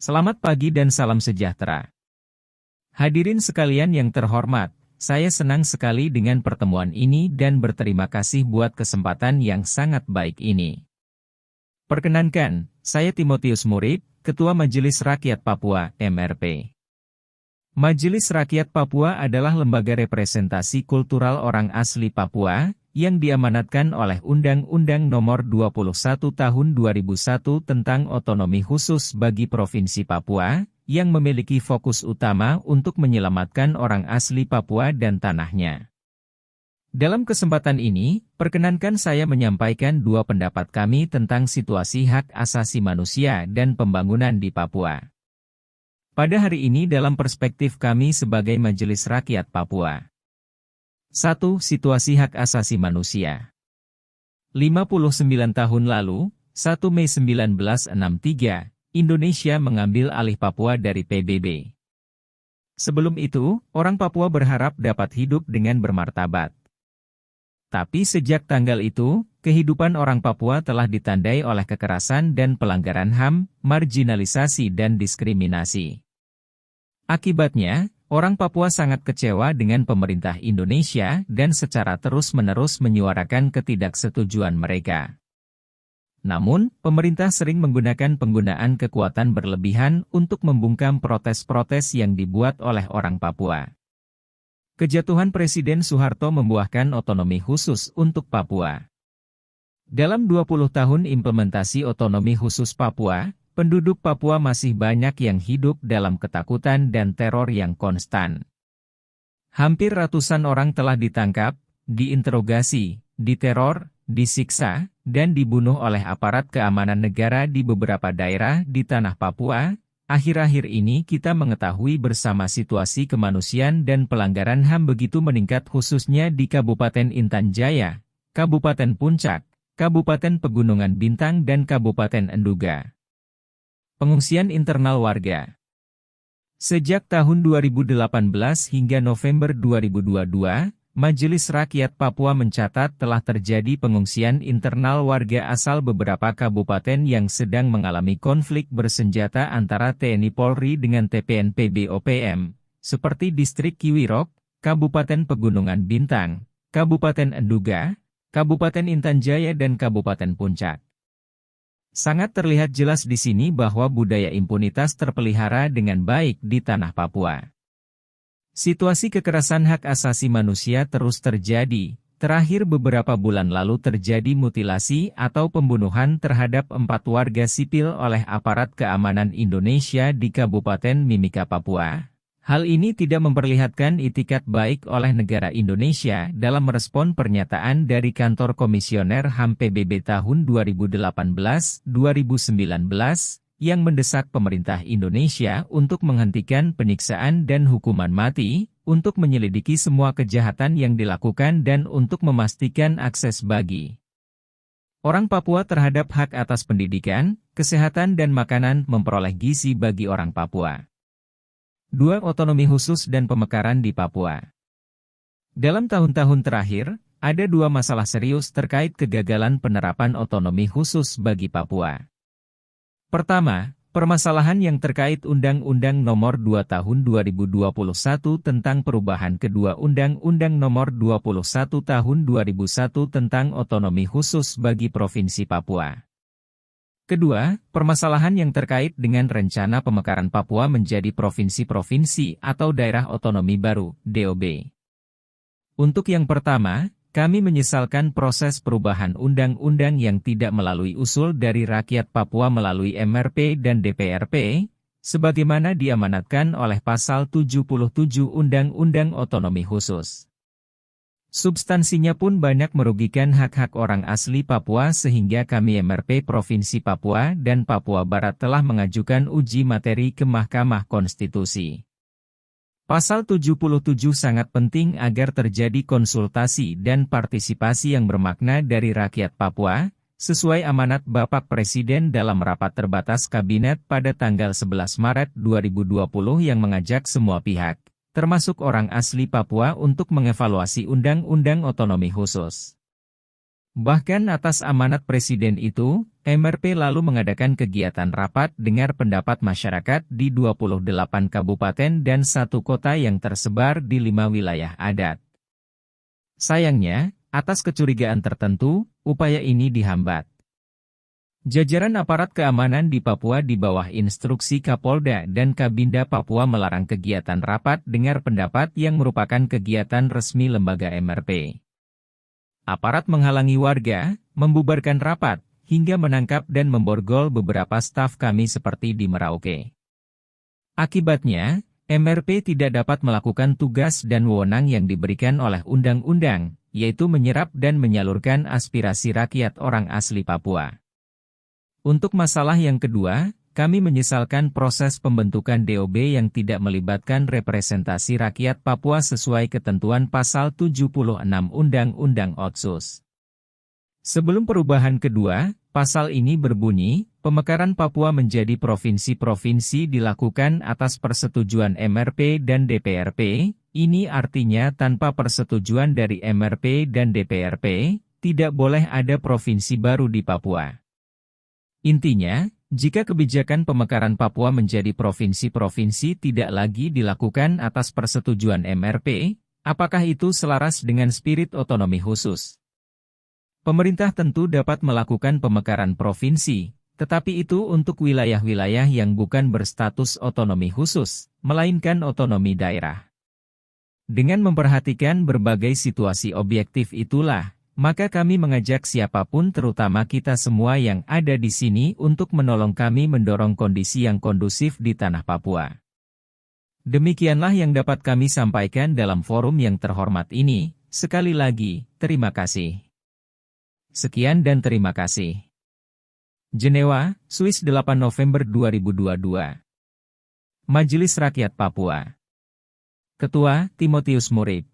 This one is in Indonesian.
Selamat pagi dan salam sejahtera. Hadirin sekalian yang terhormat, saya senang sekali dengan pertemuan ini dan berterima kasih buat kesempatan yang sangat baik ini. Perkenankan, saya Timotius Murid, Ketua Majelis Rakyat Papua, MRP. Majelis Rakyat Papua adalah lembaga representasi kultural orang asli Papua, yang diamanatkan oleh Undang-Undang Nomor 21 Tahun 2001 tentang Otonomi Khusus bagi Provinsi Papua, yang memiliki fokus utama untuk menyelamatkan orang asli Papua dan tanahnya. Dalam kesempatan ini, perkenankan saya menyampaikan dua pendapat kami tentang situasi hak asasi manusia dan pembangunan di Papua. Pada hari ini dalam perspektif kami sebagai Majelis Rakyat Papua. 1. Situasi hak asasi manusia. 59 tahun lalu, 1 Mei 1963, Indonesia mengambil alih Papua dari PBB. Sebelum itu, orang Papua berharap dapat hidup dengan bermartabat. Tapi sejak tanggal itu, kehidupan orang Papua telah ditandai oleh kekerasan dan pelanggaran HAM, marginalisasi dan diskriminasi. Akibatnya, orang Papua sangat kecewa dengan pemerintah Indonesia dan secara terus-menerus menyuarakan ketidaksetujuan mereka. Namun, pemerintah sering menggunakan penggunaan kekuatan berlebihan untuk membungkam protes-protes yang dibuat oleh orang Papua. Kejatuhan Presiden Soeharto membuahkan otonomi khusus untuk Papua. Dalam 20 tahun implementasi otonomi khusus Papua, penduduk Papua masih banyak yang hidup dalam ketakutan dan teror yang konstan. Hampir ratusan orang telah ditangkap, diinterogasi, diteror, disiksa, dan dibunuh oleh aparat keamanan negara di beberapa daerah di tanah Papua. Akhir-akhir ini kita mengetahui bersama situasi kemanusiaan dan pelanggaran HAM begitu meningkat khususnya di Kabupaten Intan Jaya, Kabupaten Puncak, Kabupaten Pegunungan Bintang dan Kabupaten Enduga. Pengungsian internal warga. Sejak tahun 2018 hingga November 2022, Majelis Rakyat Papua mencatat telah terjadi pengungsian internal warga asal beberapa kabupaten yang sedang mengalami konflik bersenjata antara TNI Polri dengan TPNP BOPM, seperti Distrik Kiwirok, Kabupaten Pegunungan Bintang, Kabupaten Enduga, Kabupaten Intan Jaya dan Kabupaten Puncak. Sangat terlihat jelas di sini bahwa budaya impunitas terpelihara dengan baik di tanah Papua. Situasi kekerasan hak asasi manusia terus terjadi. Terakhir beberapa bulan lalu terjadi mutilasi atau pembunuhan terhadap 4 warga sipil oleh aparat keamanan Indonesia di Kabupaten Mimika, Papua. Hal ini tidak memperlihatkan itikat baik oleh negara Indonesia dalam merespon pernyataan dari Kantor Komisioner HAM PBB tahun 2018-2019, yang mendesak pemerintah Indonesia untuk menghentikan penyiksaan dan hukuman mati, untuk menyelidiki semua kejahatan yang dilakukan dan untuk memastikan akses bagi orang Papua terhadap hak atas pendidikan, kesehatan dan makanan memperoleh gizi bagi orang Papua. 2. Otonomi khusus dan pemekaran di Papua. Dalam tahun-tahun terakhir, ada 2 masalah serius terkait kegagalan penerapan otonomi khusus bagi Papua. Pertama, permasalahan yang terkait Undang-Undang Nomor 2 Tahun 2021 tentang perubahan kedua Undang-Undang Nomor 21 Tahun 2001 tentang otonomi khusus bagi Provinsi Papua. Kedua, permasalahan yang terkait dengan rencana pemekaran Papua menjadi provinsi-provinsi atau daerah otonomi baru, DOB. Untuk yang pertama, kami menyesalkan proses perubahan undang-undang yang tidak melalui usul dari rakyat Papua melalui MRP dan DPRP, sebagaimana diamanatkan oleh Pasal 77 Undang-Undang Otonomi Khusus. Substansinya pun banyak merugikan hak-hak orang asli Papua sehingga kami MRP Provinsi Papua dan Papua Barat telah mengajukan uji materi ke Mahkamah Konstitusi. Pasal 77 sangat penting agar terjadi konsultasi dan partisipasi yang bermakna dari rakyat Papua, sesuai amanat Bapak Presiden dalam rapat terbatas Kabinet pada tanggal 11 Maret 2020 yang mengajak semua pihak, termasuk orang asli Papua untuk mengevaluasi Undang-Undang Otonomi Khusus. Bahkan atas amanat Presiden itu, MRP lalu mengadakan kegiatan rapat dengar pendapat masyarakat di 28 kabupaten dan 1 kota yang tersebar di 5 wilayah adat. Sayangnya, atas kecurigaan tertentu, upaya ini dihambat. Jajaran aparat keamanan di Papua di bawah instruksi Kapolda dan Kabinda Papua melarang kegiatan rapat dengar pendapat yang merupakan kegiatan resmi lembaga MRP. Aparat menghalangi warga, membubarkan rapat, hingga menangkap dan memborgol beberapa staf kami seperti di Merauke. Akibatnya, MRP tidak dapat melakukan tugas dan wewenang yang diberikan oleh undang-undang, yaitu menyerap dan menyalurkan aspirasi rakyat orang asli Papua. Untuk masalah yang kedua, kami menyesalkan proses pembentukan DOB yang tidak melibatkan representasi rakyat Papua sesuai ketentuan pasal 76 Undang-Undang Otsus. Sebelum perubahan kedua, pasal ini berbunyi, pemekaran Papua menjadi provinsi-provinsi dilakukan atas persetujuan MRP dan DPRP, ini artinya tanpa persetujuan dari MRP dan DPRP, tidak boleh ada provinsi baru di Papua. Intinya, jika kebijakan pemekaran Papua menjadi provinsi-provinsi tidak lagi dilakukan atas persetujuan MRP, apakah itu selaras dengan spirit otonomi khusus? Pemerintah tentu dapat melakukan pemekaran provinsi, tetapi itu untuk wilayah-wilayah yang bukan berstatus otonomi khusus, melainkan otonomi daerah. Dengan memperhatikan berbagai situasi objektif itulah, maka kami mengajak siapapun terutama kita semua yang ada di sini untuk menolong kami mendorong kondisi yang kondusif di tanah Papua. Demikianlah yang dapat kami sampaikan dalam forum yang terhormat ini. Sekali lagi, terima kasih. Sekian dan terima kasih. Jenewa, Swiss 8 November 2022. Majelis Rakyat Papua. Ketua, Timotius Murid.